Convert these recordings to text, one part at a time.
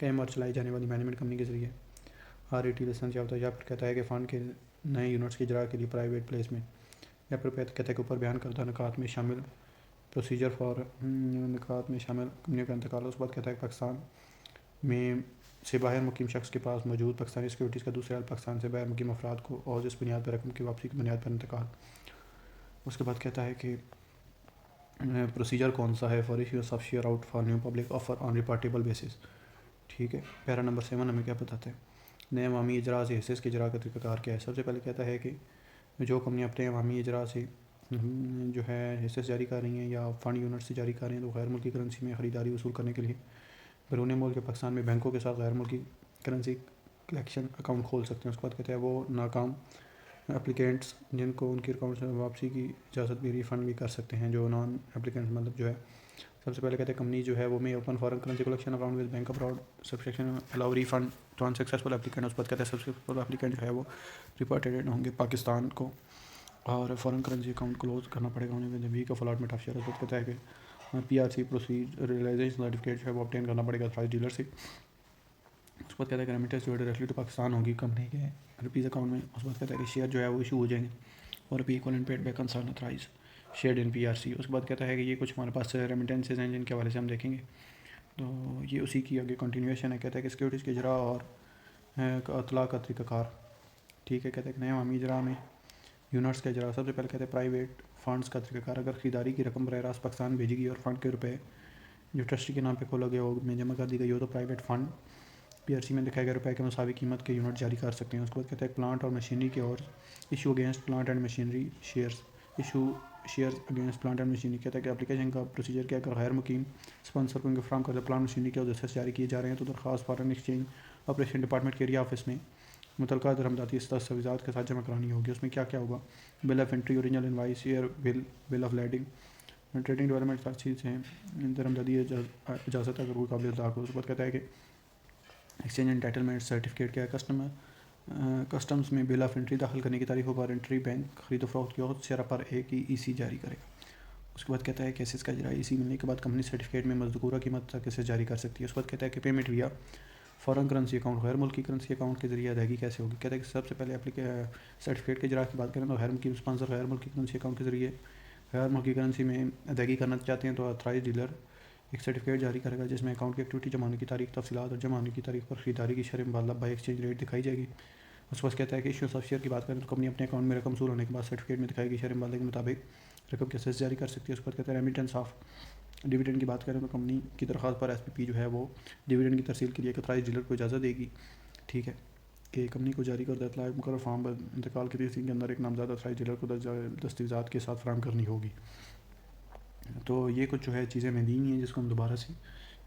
قائم اور چلائی جانے والی مینجمنٹ کمپنی کے ذریعے RET لائسنس یافتہ، یا پھر کہتا ہے کہ فنڈ کے نئے یونٹس کی اجرا کے لیے پرائیویٹ پلیسمنٹ، یا پھر کہتا ہے کہ اوپر بیان کردہ نکات میں شامل پروسیجر فار نکات میں شامل کمپنیوں کا انتقال۔ اس کے بعد کہتا ہے کہ پاکستان میں سے باہر مقیم شخص کے پاس موجود پاکستانی سیکیورٹیز کا دوسرے پاکستان سے باہر مقیم افراد کو اور اس بنیاد پر رقم کی واپسی کی بنیاد پر انتقال۔ اس کے بعد کہتا ہے کہ پروسیجر کون سا ہے for issue of share out for new public offer on repatriable basis. ٹھیک ہے، پیرا نمبر 7 ہمیں کیا بتاتے ہیں، نئے عوامی اجراء سے حصص کے اجراء کا طریقہ کار کیا ہے۔ سب سے پہلے کہتا ہے کہ جو کمپنی اپنے عوامی اجراء سے جو ہے حصص جاری کر رہی ہیں یا فنڈ یونٹ سے جاری کر رہی ہیں تو غیر ملکی کرنسی میں خریداری وصول کرنے کے لیے بیرون ملک کے پاکستان میں بینکوں کے ساتھ غیر ملکی کرنسی کلیکشن اکاؤنٹ کھول سکتے ہیں۔ اس کے بعد کہتے ہیں وہ ناکام اپلیکینٹس جن کو ان کے اکاؤنٹ سے واپسی کی اجازت بھی ریفنڈ بھی کر سکتے ہیں، جو نان اپلیکینٹ مطلب جو ہے۔ سب سے پہلے کہتے ہیں کمپنی جو ہے وہ میں open foreign currency collection account with bank abroad subscription allow refund to unsuccessful applicant. اس کے بعد کہتے ہیں سکسیزفل اپلیکینٹ جو ہے وہ ریپارٹیڈ ہوں گے پاکستان کو، اور فارن کرنسی اکاؤنٹ کلوز کرنا پڑے گا انہیں week of allotment of share. اس کے بعد کہتا ہے کہ PRC پروسیڈ ریئلائزیشن سرٹیفکیٹ جو ہے وہ obtain کرنا پڑے گا تھرائز ڈیلر سے۔ اس کے بعد کہتا ہے کہ ریمیٹنس جو ہے ڈائریکٹلی ٹو پاکستان ہوگی کمپنی کے روپیز اکاؤنٹ میں۔ اس کے بعد کہتا ہے کہ شیئر جو ہے وہ ایشو ہو جائیں گے اور P equivalent paid by concern authorize shared in PRC۔ اس کے بعد کہتا ہے کہ یہ کچھ ہمارے پاس ریمیٹنسز ہیں جن کے حوالے سے ہم دیکھیں گے، تو یہ اسی کی آگے کنٹینیویشن ہے۔ کہتا ہے کہ سیکیورٹیز کے اجراء اور اطلاع کا طریقہ کار۔ ٹھیک ہے، کہتے ہیں کہ نئے عوامی اجراء میں یونٹس کا اجراء۔ سب سے پہلے کہتے ہیں پرائیویٹ فنڈس کا طریقہ کار۔ اگر خریداری کی رقم براہ راست پاکستان بھیجی گئی اور فنڈ کے روپے جو ٹرسٹی کے نام پہ کھولا گیا ہو میں جمع کر دی گئی ہو تو پرائیویٹ فنڈ PRC میں دکھائے گئے روپے کے مساوی قیمت کے یونٹ جاری کر سکتے ہیں۔ اس کے بعد کہتے ہیں پلانٹ اور مشینری کے اور issue against plant and machinery shares issue shares against plant and machinery. کہتا ہے کہ اپلیکیشن کا پروسیجر کیا، اگر غیر مقیم اسپانسر کو ان کے فراہم کردہ پلانٹ مشینری کے عہدے سے جاری کیے جا رہے ہیں تو درخواست فارن ایکسچینج آپریشن ڈپارٹمنٹ کے ایریا آفس میں متعلقہ درآمداتی دستاویزات کے ساتھ جمع کرانی ہوگی۔ اس میں کیا کیا ہوگا، bill of entry, original invoice, air bill of lading, trading development ساری چیزیں، درآمداتی اجازت اگر کوئی قابل اطلاق ہو۔ اس کے بعد کہتا ہے کہ ایکسچینج انٹائٹلمنٹ سرٹیفکیٹ کیا ہے، کسٹمز میں بل آف انٹری داخل کرنے کی تاریخوں پر انٹری بینک خرید و فروخت کی عہد شرح پر ایک ہی EC جاری کرے گا۔ اس کے بعد کہتا ہے کہ ایسس کا اجرا EC ملنے کے بعد کمپنی سرٹیفکیٹ میں مذکورہ قیمت تک ایسس جاری کر سکتی ہے۔ اس کے بعد کہتا ہے کہ پیمنٹ ویا فارن کرنسی اکاؤنٹ غیر ملکی کرنسی اکاؤنٹ کے ذریعے ادائیگی کیسے ہوگی۔ کہتا ہے کہ سب سے پہلے سرٹیفکیٹ کے اجرا کی بات کریں تو غیر ملکی اسپانسر غیر ملکی کرنسی اکاؤنٹ کے ذریعے غیر ملکی کرنسی میں ادائیگی کرنا چاہتے ہیں تو اتھرائز ڈیلر ایک سرٹیفکیٹ جاری کرے گا جس میں اکاؤنٹ کی ایکٹیویٹی جمع ہونے کی تاریخ، تفصیلات اور جمع ہونے کی تاریخ پر خریداری کی شرح مبادلہ بائی ایکسچینج ریٹ دکھائی جائے گی۔ اس کے بعد کہتا ہے کہ ایشو آف شیئر کی بات کریں تو کمپنی اپنے اکاؤنٹ میں رقم وصول ہونے کے بعد سرٹیفکیٹ میں دکھائی گئی شرح مبادلے کے مطابق رقم کے ایسس جاری کر سکتی ہے۔ اس کے بعد کہتا ہے ریمیٹنس آف ڈیویڈنڈ کی بات کریں تو کمپنی کی درخواست پر SPP جو ہے وہ ڈیویڈنڈ کی ترسیل کے لیے ایک اتھرائز ڈیلر کو اجازت دے گی۔ ٹھیک ہے، کہ کمپنی کو جاری کردہ اطلاع مقرر فارم پر انتقال کے 30 دن کے اندر ایک نامزد اتھرائز ڈیلر کو دستاویزات کے ساتھ فراہم کرنی ہوگی۔ تو یہ کچھ جو ہے چیزیں میں دی ہیں جس کو ہم دوبارہ سے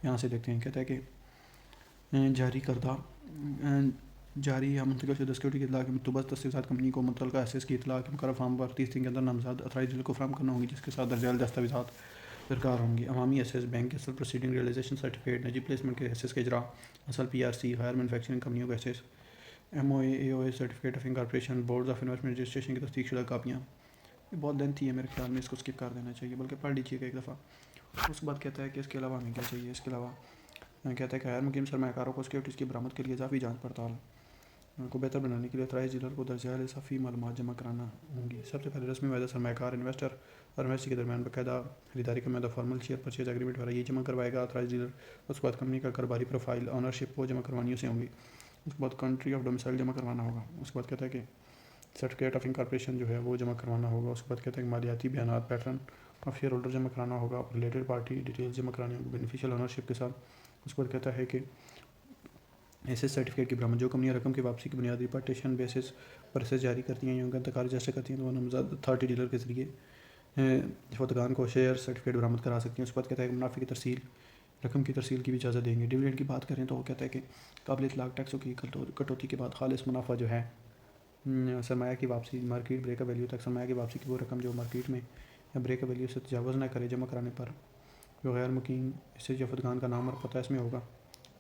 یہاں سے دیکھتے ہیں۔ کہتا ہے کہ جاری کردہ جاری یا منتقل شدہ سیکیورٹی کی اطلاع کے متبادل دستاویزات کمپنی کو متعلقہ ایسس کی اطلاع کے مقررہ فارم پر 30 دن کے اندر نامزد اتھرائز ڈیلر کو فراہم کرنا ہوگی جس کے ساتھ درج ذیل دستاویزات درکار ہوں گی۔ عوامی ایسس، بینک اصل پروسیڈنگ ریئلائزیشن سرٹیفکیٹ، نجی پلیسمنٹ کے ایسس کے اجراء، اصل PRC، غیر مینوفیکچرنگ کمپنیوں کا ایسس، MOA AOA certificate of incorporation, boards of investment registration کی تصدیق شدہ کاپیاں۔ یہ بہت لینتھی ہے میرے خیال میں، اس کو اسکپ کر دینا چاہیے بلکہ پڑھ لیجیے گا ایک دفعہ۔ اس کے بعد کہتا ہے کہ اس کے علاوہ ہمیں کیا چاہیے، اس کے علاوہ کہتا ہے کہ غیر مقیم سرمایہ کاروں کو سیکیورٹیز کی برآمد کے لیے اضافی جانچ پڑتال کو بہتر بنانے کے لیے اتھرائز ڈیلر کو درج ذیل اضافی معلومات جمع کرانا ہوں گی۔ سب سے پہلے رسمی معاہدہ سرمایہ کار انویسٹر اور انویسٹر کے درمیان باقاعدہ خریداری کا معاہدہ فارمل شیئر پرچیز ایگریمنٹ وغیرہ یہ جمع کروائے گا اتھرائز ڈیلر۔ اس کے بعد کمپنی کا کاروباری پروفائل، اونرشپ وہ جمع کروانی سے ہوں گی۔ اس کے بعد کنٹری آف ڈومیسائل جمع کروانا ہوگا۔ اس کے بعد کہتا ہے کہ سرٹیفکیٹ آف انکارپوریشن جو ہے وہ جمع کروانا ہوگا۔ اس کے بعد کہتے ہیں کہ مالیاتی بیانات، پیٹرن آف شیئر ہولڈر جمع کرانا ہوگا اور ریلیٹڈ پارٹی ڈیٹیلز جمع کرانی ہوگی بینیفیشیل اونرشپ کے ساتھ۔ اس کے بعد کہتا ہے کہ ایسس سرٹیفکیٹ کی برآمد، جو کمپنیاں رقم کی واپسی کی بنیادی ریپارٹیشن بیسس پر ایسس جاری کرتی ہیں یا ان کا انتقال رجسٹر کرتی ہیں تو وہ نامزد اتھارٹی ڈیلر کے ذریعے فوتگان کو شیئر سرٹیفکیٹ برآمد کرا سکتی ہیں۔ اس کے بعد کہتا ہے کہ منافع کی ترسیل، رقم کی ترسیل کی بھی اجازت دیں گے۔ ڈیویڈنڈ کی بات کریں تو وہ کہتا ہے کہ قابل اطلاق ٹیکسوں کی کٹوتی کے بعد خالص منافع جو ہے سرمایہ کی واپسی، مارکیٹ بریک ویلیو تک سرمایہ کی واپسی کی وہ رقم جو مارکیٹ میں یا بریک ویلیو سے تجاوز نہ کرے جمع کرانے پر جو غیر مقیم اس یا فوتگان کا نام اور پتہ اس میں ہوگا۔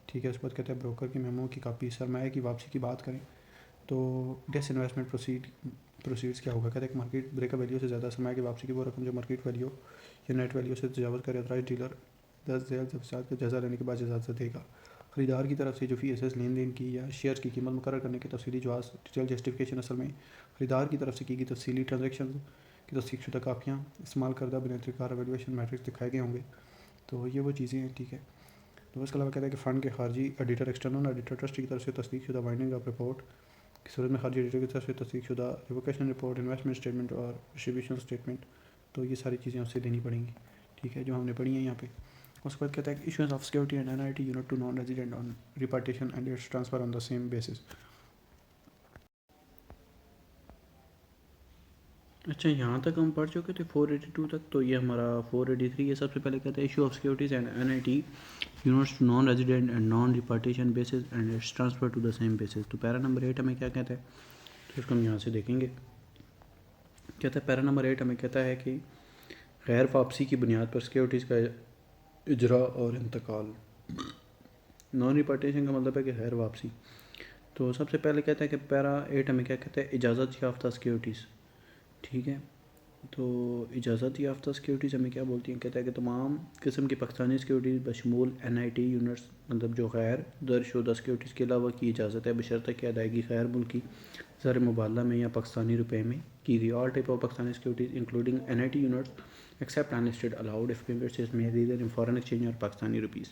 ٹھیک ہے، اس کے بعد کہتا ہے بروکر کی میمو کی کاپی۔ سرمایہ کی واپسی کی بات کریں تو ڈس انویسٹمنٹ پروسیڈز کیا ہوگا۔ کہتے ہیں کہ مارکیٹ بریک ویلیو سے زیادہ سرمایہ کی واپسی کی وہ رقم جو مارکیٹ ویلیو یا نیٹ ویلیو سے تجاوز کرے اتھرائز ڈیلر 10 ذیل تفصیلات کا جائزہ لینے کے بعد اجازت دے گا۔ خریدار کی طرف سے جو فی ایس لین دین کی یا شیئرز کی قیمت مقرر کرنے کے تفصیلی جواز ڈیٹیل جسٹیفیکیشن اصل میں خریدار کی طرف سے کی گئی تفصیلی ٹرانزیکشن کی تصدیق شدہ کاپیاں استعمال کردہ بنیادی کار ایویلویشن میٹرکس دکھائے گئے ہوں گے. تو یہ وہ چیزیں ہیں. ٹھیک ہے. تو اس کے علاوہ کہتا ہے کہ فنڈ کے خارجی ایڈیٹر ایکسٹرنل ایڈیٹر ٹرسٹی کی طرف سے تصدیق شدہ بائنڈنگ آف رپورٹ کی صورت میں خارجی ایڈیٹر کی طرف سے تصدیق شدہ ریووکیشن رپورٹ انویسٹمنٹ اسٹیٹمنٹ اور ڈسٹریبیوشن اسٹیٹمنٹ. تو یہ ساری چیزیں اس سے دینی پڑیں گی. ٹھیک ہے, جو ہم نے پڑھی ہیں یہاں پہ. اس کے بعد کہتا ہے کہ issuance of security and N I T unit to non resident on repatriation and its transfer on the same basis. اچھا, یہاں تک ہم پڑھ چکے تھے 482 تک. تو یہ ہمارا 483 ہے. سب سے پہلے کہتا ہے issue of securities and N I T units to non resident and non repatriation bases and its transfer to the same bases. تو پیرا نمبر 8 ہمیں کیا کہتا ہے, تو اس کو ہم یہاں سے دیکھیں گے. کہتا ہے پیرا نمبر 8 ہمیں کہتا ہے کہ غیر واپسی کی بنیاد پر سیکورٹیز کا اجرا اور انتقال. نان ریپارٹیشن کا مطلب ہے کہ غیر واپسی. تو سب سے پہلے کہتا ہے کہ پیرا 8 ہمیں کیا کہتا ہے, اجازت یافتہ سیکورٹیز. ٹھیک ہے, تو اجازت یافتہ سیکورٹیز ہمیں کیا بولتی ہیں. کہتا ہے کہ تمام قسم کی پاکستانی سیکورٹیز بشمول این آئی ٹی یونٹس مطلب جو غیر درج شدہ سیکورٹیز کے علاوہ کی اجازت ہے بشرطیکہ کہ ادائیگی غیر ملکی زر مبادلہ میں یا پاکستانی روپے میں کی گئی. All type of Pakistani securities including N I T units except unlisted allowed if payments is made either in foreign exchange اور پاکستانی روپیز.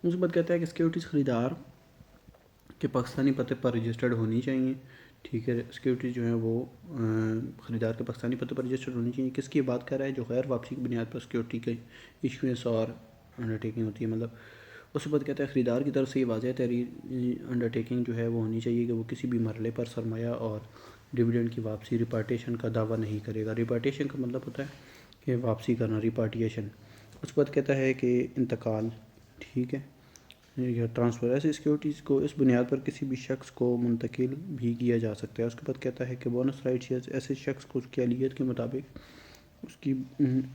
اس کے بعد کہتا ہے کہ سیکورٹیز خریدار کے پاکستانی پتے پر رجسٹرڈ ہونی چاہیے. ٹھیک ہے, سیکورٹیز جو ہیں وہ خریدار کے پاکستانی پتے پر رجسٹرڈ ہونی چاہیے. کس کی بات کر رہا ہے, جو غیر واپسی کی بنیاد پر سیکورٹی کے ایشوئنس اور انڈرٹیکنگ ہوتی ہے. مطلب اس کے بعد کہتا ہے خریدار کی طرف سے یہ واضح تحریر انڈرٹیکنگ جو ہے وہ ہونی چاہیے کہ وہ کسی بھی مرحلے پر سرمایہ اور ڈویڈنڈ کی واپسی ریپارٹیشن کا دعویٰ نہیں کرے گا. ریپارٹیشن کا مطلب ہوتا ہے کہ واپسی کرنا, ریپارٹیشن. اس کے بعد کہتا ہے کہ انتقال. ٹھیک ہے, یا ٹرانسفر. ایسی سیکورٹیز کو اس بنیاد پر کسی بھی شخص کو منتقل بھی کیا جا سکتا ہے. اس کے بعد کہتا ہے کہ بونس رائٹ شیئرز ایسے شخص کو اس کی اہلیت کے مطابق اس کی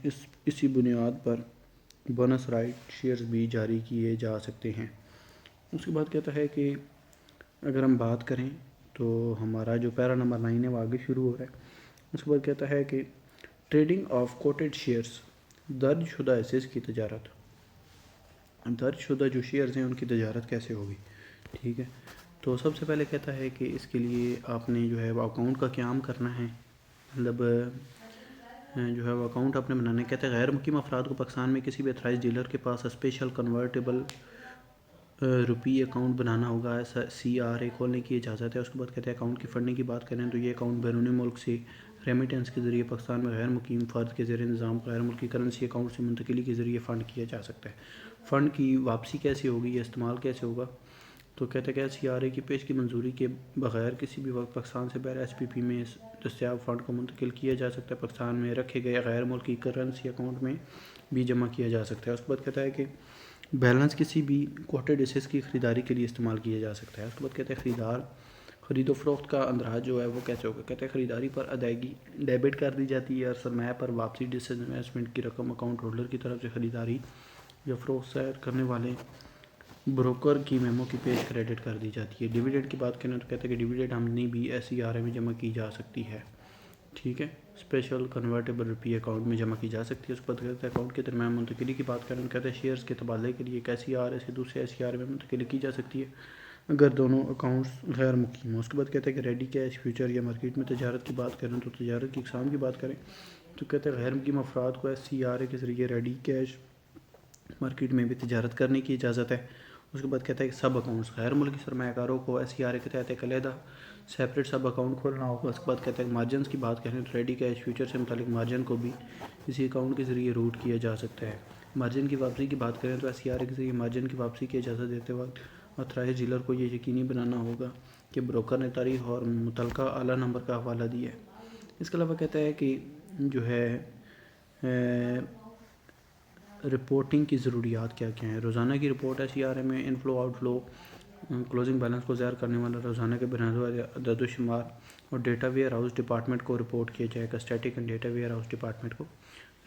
اسی بنیاد پر بونس رائٹ شیئرز بھی جاری کیے جا سکتے ہیں. اس کے بعد کہتا ہے کہ اگر ہم بات کریں تو ہمارا جو پیرا نمبر 9 ہے وہ آگے شروع ہو رہا ہے. اس کے بعد کہتا ہے کہ ٹریڈنگ آف کوٹڈ شیئرز درج شدہ ایسیز کی تجارت. درج شدہ جو شیئرز ہیں ان کی تجارت کیسے ہوگی. ٹھیک ہے, تو سب سے پہلے کہتا ہے کہ اس کے لیے آپ نے جو ہے وہ اکاؤنٹ کا قیام کرنا ہے. مطلب جو ہے وہ اکاؤنٹ آپ نے بنانا ہے. کہتا ہے غیر مقیم افراد کو پاکستان میں کسی بھی اتھرائز ڈیلر کے پاس اسپیشل کنورٹیبل روپی اکاؤنٹ بنانا ہوگا. ایسا سی آر اے کھولنے کی اجازت ہے. اس کے بعد کہتے ہیں اکاؤنٹ کی فنڈنگ کی بات کریں تو یہ اکاؤنٹ بیرونی ملک سے ریمیٹنس کے ذریعے پاکستان میں غیر مقیم فرد کے زیر نظام غیر ملکی کرنسی اکاؤنٹ سے منتقلی کے ذریعے فنڈ کیا جا سکتا ہے. فنڈ کی واپسی کیسے ہوگی یا استعمال کیسے ہوگا. تو کہتے ہیں کہ سی آر اے کی پیش کی منظوری کے بغیر کسی بھی وقت پاکستان سے باہر ایس پی پی میں دستیاب فنڈ کو منتقل کیا جا سکتا ہے. پاکستان میں رکھے گئے غیر ملکی کرنسی اکاؤنٹ میں بھی جمع کیا جا سکتا ہے. اس کے بعد کہتا ہے کہ بیلنس کسی بھی کوٹڈ ایسیز کی خریداری کے لیے استعمال کیا جا سکتا ہے. اس کے بعد کہتے ہیں خریدار خرید و فروخت کا اندراج جو ہے وہ کیسے ہوگا. کہتے ہیں خریداری پر ادائیگی ڈیبٹ کر دی جاتی ہے اور سرمایہ پر واپسی ڈس انویسٹمنٹ کی رقم اکاؤنٹ ہولڈر کی طرف سے خریداری یا فروخت سیر کرنے والے بروکر کی میمو کی پیش کریڈٹ کر دی جاتی ہے. ڈیویڈنڈ کی بات کریں تو کہتے ہیں کہ ڈیویڈنڈ آمدنی بھی ایس سی آر اے میں جمع کی جا سکتی ہے. ٹھیک ہے, اسپیشل کنورٹیبل روپی اکاؤنٹ میں جمع کی جا سکتی ہے. اس کے بعد کہتے ہیں اکاؤنٹ کے درمیان منتقلی کی بات کریں تو کہتے ہیں شیئرز کے تبادلے کے لیے ایک ایس سی آر اے سے دوسرے ایس سی آر اے میں منتقلی کی جا سکتی ہے اگر دونوں اکاؤنٹس غیر مقیم ہوں. اس کے بعد کہتے ہیں کہ ریڈی کیش فیوچر یا مارکیٹ میں تجارت کی بات کریں تو تجارت کی اقسام کی بات کریں تو کہتے ہیں غیر مقیم افراد کو ایس سی آر اے کے ذریعے ریڈی کیش مارکیٹ میں بھی تجارت کرنے کی اجازت ہے. اس کے بعد کہتا ہے کہ سب اکاؤنٹس غیر ملکی سرمایہ کاروں کو ایس سی آر اے کے تحت ایک علیحدہ سیپریٹ سب اکاؤنٹ کھولنا ہوگا. اس کے بعد کہتا ہے کہ مارجنس کی بات کریں تو ریڈی کیش فیوچر سے متعلق مارجن کو بھی اسی اکاؤنٹ کے ذریعے روٹ کیا جا سکتا ہے. مارجن کی واپسی کی بات کریں تو ایس سی آر اے کے ذریعے مارجن کی واپسی کی اجازت دیتے وقت اتھرائز ڈیلر کو یہ یقینی بنانا ہوگا کہ بروکر نے تاریخ اور متعلقہ اعلیٰ نمبر کا حوالہ دیا ہے. اس کے علاوہ کہتا ہے کہ جو ہے رپورٹنگ کی ضروریات کیا کیا ہیں. روزانہ کی رپورٹ ایس سی آر اے میں inflow out flow closing balance کو ظاہر کرنے والا روزانہ کے بنیادی عدد و شمار اور ڈیٹا ویئر ہاؤس ڈپارٹمنٹ کو رپورٹ کیا جائے گا. Static and data warehouse department کو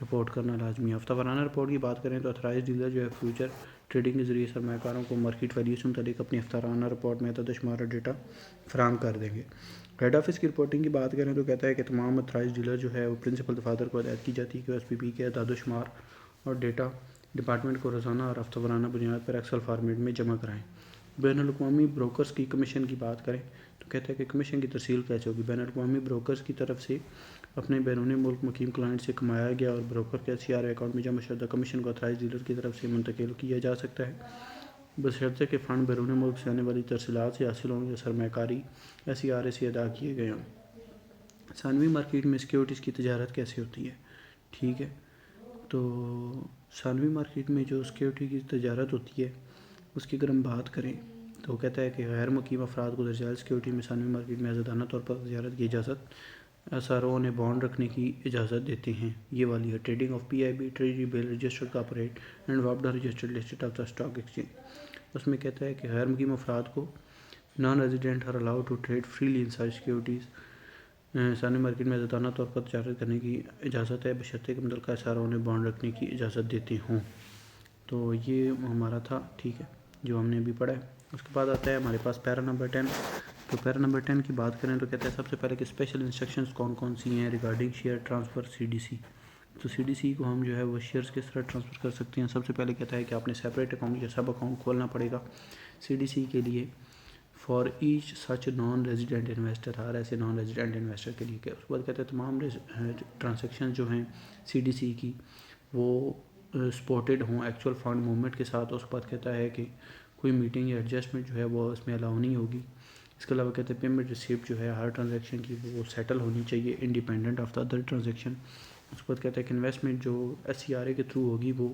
رپورٹ کرنا لازمی ہے. ہفتہ وارانہ رپورٹ کی بات کریں تو اتھرائز ڈیلر جو ہے فیوچر ٹریڈنگ کے ذریعے سرمایہ کاروں کو مارکیٹ ویلیو سے متعلق اپنی ہفتہ وارانہ رپورٹ میں عدد و شمار اور ڈیٹا فراہم کر دیں گے. ہیڈ آفس کی رپورٹنگ کی بات کریں تو کہتا ہے کہ تمام اتھرائز ڈیلر جو ہے وہ پرنسپل دفاتر کو ہدایت کی جاتی ہے کہ ایس پی پی کے اعداد و شمار اور ڈیٹا ڈپارٹمنٹ کو روزانہ اور ہفتہ وارانہ بنیاد پر ایکسل فارمیٹ میں جمع کرائیں. بین الاقوامی بروکرز کی کمیشن کی بات کریں تو کہتا ہے کہ کمیشن کی ترسیل کیسے ہوگی. بین الاقوامی بروکرز کی طرف سے اپنے بیرون ملک مقیم کلائنٹ سے کمایا گیا اور بروکر کے SCRA اکاؤنٹ میں جمع شدہ کمیشن کو اتھرائز ڈیلر کی طرف سے منتقل کیا جا سکتا ہے بشرطے کہ فنڈ بیرون ملک سے آنے والی ترسیلات سے حاصل ہوں یا سرمایہ کاری SCRA سے ادا کیے گئے ہوں. ثانوی مارکیٹ میں سیکیورٹیز کی تجارت کیسے ہوتی ہے؟ ٹھیک ہے، تو ثانوی مارکیٹ میں جو سیکیورٹی کی تجارت ہوتی ہے اس کی اگر ہم بات کریں تو کہتا ہے کہ غیر مقیم افراد کو درجۂ سیکیورٹی میں ثانوی مارکیٹ میں آزادانہ طور پر تجارت کی اجازت SRO نے بانڈ رکھنے کی اجازت دیتے ہیں. یہ والی ہے trading of PIB treasury bill registered corporate and وابڈا registered listed of the stock exchange. اس میں کہتا ہے کہ غیر مقیم افراد کو non resident are allowed to trade freely in such securities. ثانوی مارکیٹ میں آزادانہ طور پر تجارت کرنے کی اجازت ہے بشرطے کہ متعلقہ SRO نے بانڈ رکھنے کی اجازت دیتے ہوں. تو یہ ہمارا تھا، ٹھیک ہے، جو ہم نے ابھی پڑھا ہے. اس کے بعد آتا ہے ہمارے پاس پیرا نمبر 10. تو پیرا نمبر 10 کی بات کریں تو کہتا ہے سب سے پہلے کہ اسپیشل انسٹرکشنز کون کون سی ہیں ریگارڈنگ شیئر ٹرانسفر CDC. تو CDC کو ہم جو ہے وہ شیئرز کس طرح ٹرانسفر کر سکتے ہیں. سب سے پہلے کہتا ہے کہ آپ نے سیپریٹ اکاؤنٹ یا سب اکاؤنٹ کھولنا پڑے گا CDC کے لیے for each such non resident investor, ہر ایسے نان ریزیڈنٹ انویسٹر کے لیے. اس کے بعد کہتے ہیں تمام ٹرانزیکشن جو ہیں CDC کی وہ سپورٹڈ ہوں ایکچوئل فنڈ موومنٹ کے ساتھ. اس کے بعد کہتا ہے کہ کوئی میٹنگ یا ایڈجسٹمنٹ جو ہے وہ اس میں الاؤ نہیں ہوگی. اس کے علاوہ کہتے ہیں پیمنٹ ریسیپٹ جو ہے ہر ٹرانزیکشن کی وہ سیٹل ہونی چاہیے independent of the other transaction. اس کے بعد کہتا ہے کہ انویسٹمنٹ جو SCRA کے تھرو ہوگی وہ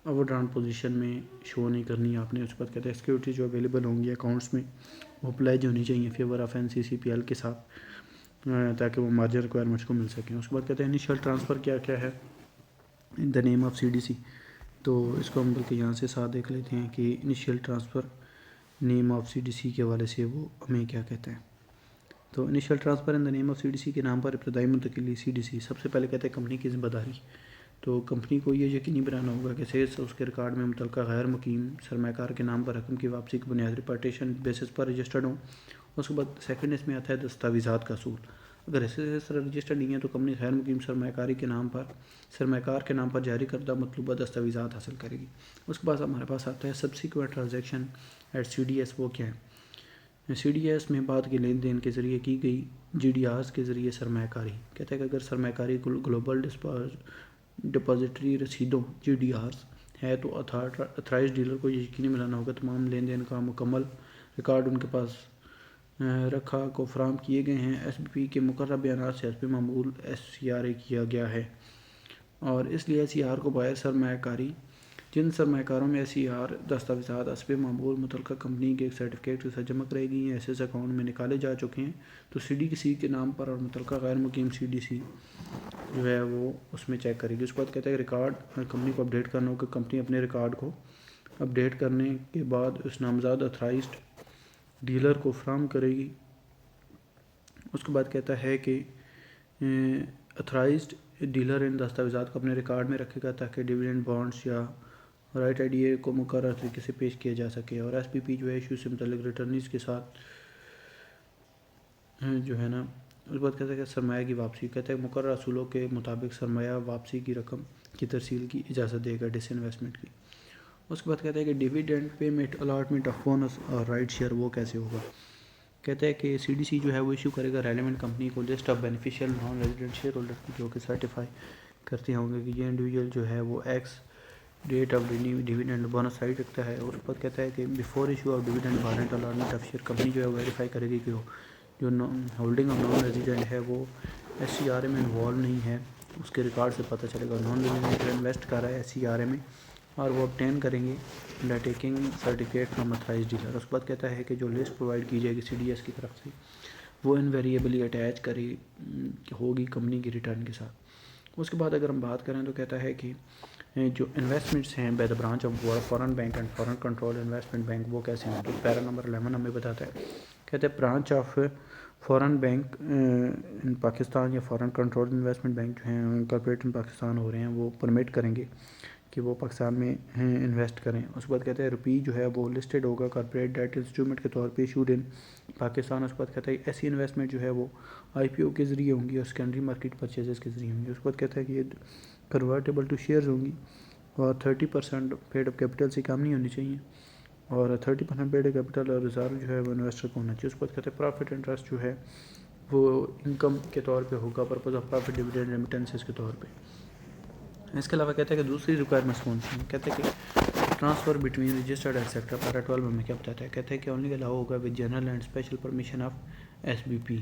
اوور ڈران پوزیشن میں شو نہیں کرنی آپ نے. اس کے بعد کہتے ہیں سیکیورٹی جو اویلیبل ہوں گی اکاؤنٹس میں وہ پلیج ہونی چاہیے فیور آف NCCPL کے ساتھ تاکہ وہ مارجن ریکوائرمنٹس کو مل سکیں. اس کے بعد کہتے ہیں انیشیل ٹرانسفر کیا کیا ہے ان دا نیم آف CDC. تو اس کو ہم بلکہ یہاں سے ساتھ دیکھ لیتے ہیں کہ initial transfer name of CDC کے حوالے سے وہ ہمیں کیا کہتا ہے. تو initial transfer in the name of CDC کے نام پر ابتدائی منتقلی CDC. سب سے پہلے کہتے ہیں کمپنی کی ذمہ داری. تو کمپنی کو یہ یقینی بنانا ہوگا کہ سیلز اس کے ریکارڈ میں متعلقہ غیر مقیم سرمایہ کار کے نام پر رقم کی واپسی کی بنیادی ریپارٹیشن بیسس پر رجسٹرڈ ہوں. اس کے بعد سیکنڈ اس میں آتا ہے دستاویزات کا اصول. اگر ایسے رجسٹرڈ نہیں ہے تو کمپنی غیر مقیم سرمایہ کاری کے نام پر سرمایہ کار کے نام پر جاری کردہ مطلوبہ دستاویزات حاصل کرے گی. اس کے بعد ہمارے پاس آتا ہے سبسیکوینٹ ٹرانزیکشن ایٹ CDS. وہ کیا ہے؟ CDS میں بعد کے لین دین کے ذریعے کی گئی GDRs کے ذریعے سرمایہ کاری. کہتا ہے کہ اگر سرمایہ کاری گلوبل ڈپازیٹری رسیدوں GDRs ہے تو اتھرائز ڈیلر کو یقینی بنانا ہوگا تمام لین دین کا مکمل ریکارڈ ان کے پاس رکھا کو فراہم کیے گئے ہیں. SBP کے مقررہ بیانات سے حسب معمول SCRA کیا گیا ہے اور اس لیے SCR کو باہر سرمایہ کاری جن سرمایہ کاروں میں SCR دستاویزات حسب معمول متعلقہ کمپنی کے ایک سرٹیفکیٹ کے ساتھ جمع کرائی گئی ہیں ایسے اکاؤنٹ میں نکالے جا چکے ہیں تو CDC کے نام پر اور متعلقہ غیر مقیم CDC جو ہے وہ اس میں چیک کرے گی. اس کے بعد کہتا ہے کہ ریکارڈ کمپنی کو اپڈیٹ کرنا ہوگا. کمپنی اپنے ریکارڈ کو اپڈیٹ کرنے کے بعد اس نامزد اتھرائزڈ ڈیلر کو فراہم کرے گی. اس کے بعد کہتا ہے کہ اتھرائزڈ ڈیلر ان دستاویزات کو اپنے ریکارڈ میں رکھے گا تاکہ ڈیویڈنڈ بانڈس یا رائٹ IDA کو مقررہ طریقے سے پیش کیا جا سکے. اور SPP جو ہے ایشو سے متعلق ریٹرنز کے ساتھ جو ہے نا. اس کے بعد کہتا ہے کہ سرمایہ کی واپسی. کہتا ہے مقررہ اصولوں کے مطابق سرمایہ واپسی کی رقم کی ترسیل کی اجازت دے گا ڈس انویسٹمنٹ کی. اس کے بعد کہتا ہے کہ dividend payment allotment of bonus اور رائٹ شیئر وہ کیسے ہوگا. کہتا ہے کہ CDC جو ہے وہ ایشو کرے گا ریلیونٹ کمپنی کو list of beneficial non resident share holder کی جو کہ سرٹیفائی کرتے ہوں گے کہ یہ انڈیویجول جو ہے وہ ex date of dividend bonus right رکھتا ہے. اور اس کے بعد کہتا ہے کہ before issue of dividend warrant allotment of share company جو ہے ویریفائی کرے گی کہ جو ہولڈنگ آف نان ریزیڈنٹ ہے وہ SCRA میں انوالو نہیں ہے. اس کے ریکارڈ سے پتہ چلے گا نان ریزیڈنٹ انویسٹ کر رہا ہے SCRA میں اور وہ obtain کریں گے by taking certificate from authorized dealer. اس کے بعد کہتا ہے کہ جو لسٹ پرووائڈ کی جائے گی CDS کی طرف سے وہ انویریبلی اٹیچ کری ہوگی کمپنی کی ریٹرن کے ساتھ. اس کے بعد اگر ہم بات کریں تو کہتا ہے کہ جو انویسٹمنٹس ہیں by the branch of foreign bank and foreign control investment bank وہ کیسے ہیں. تو پیرا نمبر 11 ہمیں بتاتا ہے. کہتے ہیں برانچ آف فارن بینک ان پاکستان یا فارن کنٹرول انویسٹمنٹ بینک جو ہیں کارپوریٹ ان پاکستان ہو رہے ہیں وہ پرمٹ کریں گے کہ وہ پاکستان میں انویسٹ کریں. اس کے بعد کہتے ہیں روپی جو ہے وہ لسٹڈ ہوگا کارپوریٹ ڈیٹ انسٹرومنٹ کے طور پہ ایشوڈ ان پاکستان. اس کے بعد کہتا ہے ایسی انویسٹمنٹ جو ہے وہ IPO کے ذریعے ہوں گی اور سیکنڈری مارکیٹ پرچیزز کے ذریعے ہوں گی. اس کے بعد کہتا ہے کہ یہ کنورٹیبل ٹو شیئرز ہوں گی اور 30% پیڈ اپ کیپٹل سے کم نہیں ہونی چاہیے. اور 30% پیڈ کیپٹل اور ریزرو جو ہے وہ انویسٹر کو ہونا چاہیے. اس کے بعد کہتے ہیں پروفٹ انٹرسٹ جو ہے وہ انکم کے طور پہ ہوگا purpose of profit dividend remittances کے طور پہ. اس کے علاوہ کہتے ہیں کہ دوسری ریکوائرمنٹس کون سی ہیں. کہتے ہیں کہ transfer between registered at sector para 12 میں کیا بتاتا ہے. کہتے ہیں کہ اونلی الاؤ ہوگا with general and special permission of S B P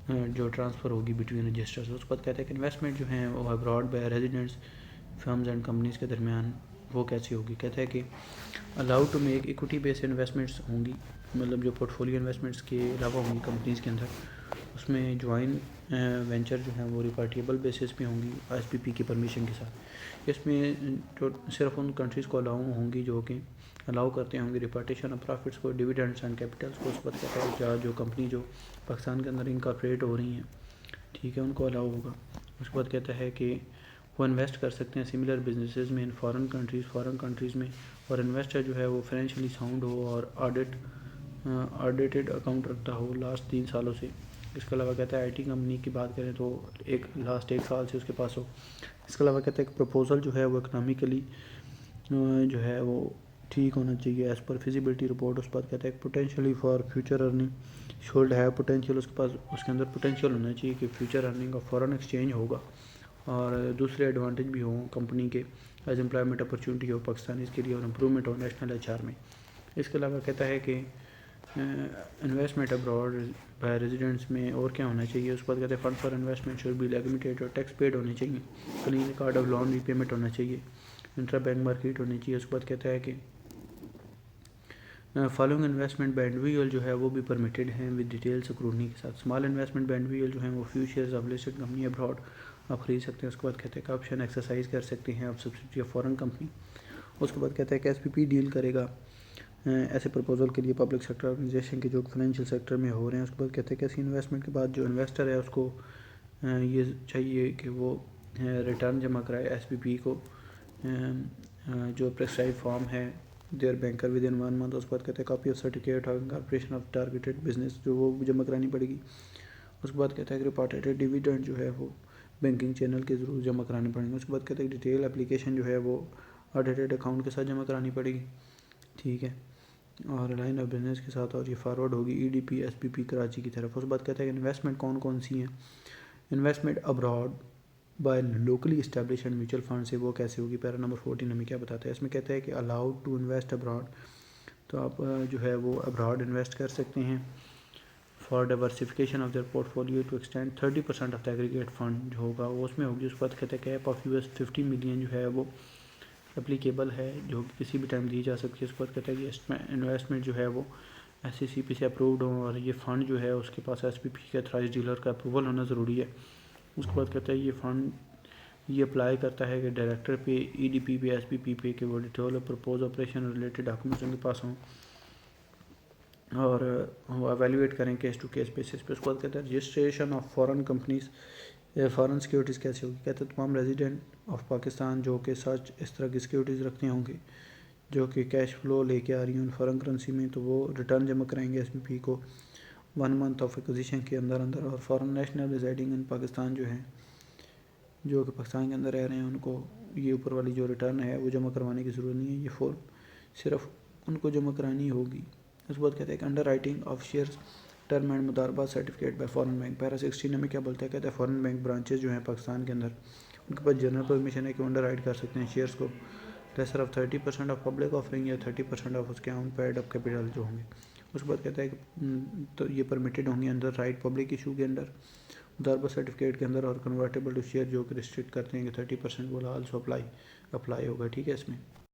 جو ٹرانسفر ہوگی بٹوین رجسٹرز. اس کے بعد کہتے ہیں کہ انویسٹمنٹ جو ہیں وہ abroad by residents firms and companies کے درمیان وہ کیسی ہوگی. کہتے ہیں کہ allow to make equity based investments ہوں گی, مطلب جو پورٹ فولیو انویسٹمنٹس کے علاوہ ہوں گی کمپنیز کے اندر, اس میں جوائن وینچر جو ہیں وہ ریپارٹیبل بیسس پہ ہوں گی ایس پی پی کی پرمیشن کے ساتھ. اس میں جو صرف ان کنٹریز کو الاؤ ہوں گی جو کہ الاؤ کرتے ہوں گے ریپارٹیشن آف پرافٹس کو, ڈویڈنڈس اینڈ کیپٹلس کو. اس وقت کہتا ہے جو کمپنی جو پاکستان کے اندر انکارپوریٹ ہو رہی ہیں, ٹھیک ہے, ان کو الاؤ ہوگا. اس کے بعد کہتا ہے کہ وہ انویسٹ کر سکتے ہیں سملر بزنسز میں ان فارن کنٹریز میں, اور انویسٹر جو ہے وہ فائنینشلی ساؤنڈ ہو اور آڈیٹڈ اکاؤنٹ رکھتا ہو لاسٹ 3 سالوں سے. اس کے علاوہ کہتا ہے آئی ٹی کمپنی کی بات کریں تو لاسٹ 1 سال سے اس کے پاس ہو. اس کے علاوہ کہتا ہے کہ پروپوزل جو ہے وہ اکنامیکلی جو ہے وہ ٹھیک ہونا چاہیے ایز پر فیزیبلٹی رپورٹ. اس بعد کہتا ہے کہ potentially for future earning should ہے پوٹینشیل, اس کے پاس اس کے اندر پوٹینشیل ہونا چاہیے کہ فیوچر ارننگ اور فورن ایکسچینج ہوگا اور دوسرے ایڈوانٹیج بھی ہوں کمپنی کے ایز امپلائمنٹ اپرچونٹی ہو پاکستانیز کے لیے اور امپرومنٹ ہو نیشنل ایچ آر میں. اس کے علاوہ کہتا ہے کہ انویسٹمنٹ ابراڈ بائی ریزیڈنٹس میں اور کیا ہونا چاہیے. اس کے بعد کہتے ہیں fund for investment should be legitimated اور ٹیکس پیڈ ہونے چاہیے, clean record of loan repayment ہونا چاہیے, انٹرا بینک مارکیٹ ہونی چاہیے. اس کے بعد کہتا ہے کہ فالوئنگ انویسٹمنٹ بائی انڈیویجول جو ہے وہ بھی پرمیٹیڈ ہیں ود ڈیٹیل اسکروٹنی کے ساتھ. اسمال انویسٹمنٹ بائی انڈیویجول جو ہیں وہ few shares of listed company abroad آپ خرید سکتے ہیں. اس کے بعد کہتے ہیں کہ آپشن ایکسرسائز کر سکتے ہیں آپ سبسڈی آف فارن کمپنی. اس کے بعد کہتے ہیں کہ ایس پی پی ڈیل کرے گا ایسے پرپوزل کے لیے پبلک سیکٹر آرگنائزیشن کے جو فائنینشیل سیکٹر میں ہو رہے ہیں. اس کے بعد کہتے ہیں کہ ایسی انویسٹمنٹ کے بعد جو انویسٹر ہے اس کو یہ چاہیے کہ وہ ریٹرن جمع کرائے ایس پی پی کو جو پرسکرائب فارم ہے their banker within 1 month. اس کے بعد کہتے ہیں copy of certificate of incorporation of targeted business جو وہ جمع کرانی پڑے گی. اس کے بعد کہتا ہے کہ ریپارٹیڈ ڈیویڈنڈ جو ہے وہ بینکنگ چینل کے ضرور جمع کرانے پڑیں گے. اس کے بعد کہتے ہیں کہ ڈیٹیل اپلیکیشن جو ہے وہ آڈیٹڈ اکاؤنٹ کے ساتھ جمع کرانی پڑے گی, ٹھیک ہے, اور لائن آف بزنس کے ساتھ, اور یہ فارورڈ ہوگی E D P S P P Karachi کی طرف. اس کے بعد کہتے ہیں کہ انویسٹمنٹ کون سی ہیں. Investment abroad by locally established mutual fund سے وہ کیسے ہوگی. پیرا نمبر 14 ہمیں کیا بتاتا ہے. اس میں کہتا ہے کہ الاؤڈ ٹو انویسٹ ابراڈ, تو آپ جو ہے وہ ابراڈ انویسٹ کر سکتے ہیں for diversification of their portfolio to extend 30% of the aggregate fund جو ہوگا وہ اس میں ہوگی. اس کے بعد کہتے ہیں کیپ آف $50 ملین جو ہے وہ اپلیکیبل ہے جو کہ کسی بھی ٹائم دی جا سکتی ہے. اس کے بعد کہتا ہے کہ انویسٹمنٹ جو ہے وہ ایس سی سی پی سے اپرووڈ ہوں اور یہ فنڈ جو ہے اس کے پاس ایس پی پی کا تھرائز ڈیلر کا اپروول ہونا ضروری ہے. اس کے بعد کہتا ہے یہ فنڈ یہ اپلائی کرتا ہے کہ ڈائریکٹر پہ ای ڈی پی پہ ایس پی پی پہ کہ وہ detail purpose operation related documents ان کے پاس ہوں اور وہ ایویلیویٹ کریں کیس ٹو کیس بیسس پہ. اس کے بعد کہتا ہے registration of foreign companies foreign securities کیسے ہوگی. کہتے ہیں تمام ریزیڈنٹ آف پاکستان جو کہ سچ اس طرح کی سیکیورٹیز رکھتے ہوں گے جو کہ کیش فلو لے کے آ رہی ہیں فارن کرنسی میں, تو وہ ریٹرن جمع کرائیں گے ایس پی پی کو 1 month آف ایکوزیشن کے اندر. اور foreign national residing in Pakistan جو ہیں جو کہ پاکستان کے اندر رہ رہے ہیں ان کو یہ اوپر والی جو ریٹرن ہے وہ جمع کروانے کی ضرورت نہیں ہے, یہ صرف ان کو جمع کرانی ہوگی. اس کے بعد کہتے ہیں کہ underwriting of shares term and مداربات certificate by foreign bank. Para 16 میں کیا بولتا ہے. کہتے ہیں فارن بینک برانچز جو ہیں پاکستان کے اندر ان کے پاس جنرل پرمیشن ہے کہ انڈر رائٹ کر سکتے ہیں شیئرز کو lesser of 30% of public offering یا 30% آف اس کے آن پیڈ اپ کیپٹل جو ہوں گے. اس کے بعد کہتا ہے کہ تو یہ پرمیٹڈ ہوں گے انڈر رائٹ پبلک ایشو کے اندر, مداربہ سرٹیفکیٹ کے اندر, اور کنورٹیبل ٹو شیئر جو کہ ریسٹرکٹ کرتے ہیں کہ 30% وہ آلسو اپلائی ہوگا, ٹھیک ہے. اس میں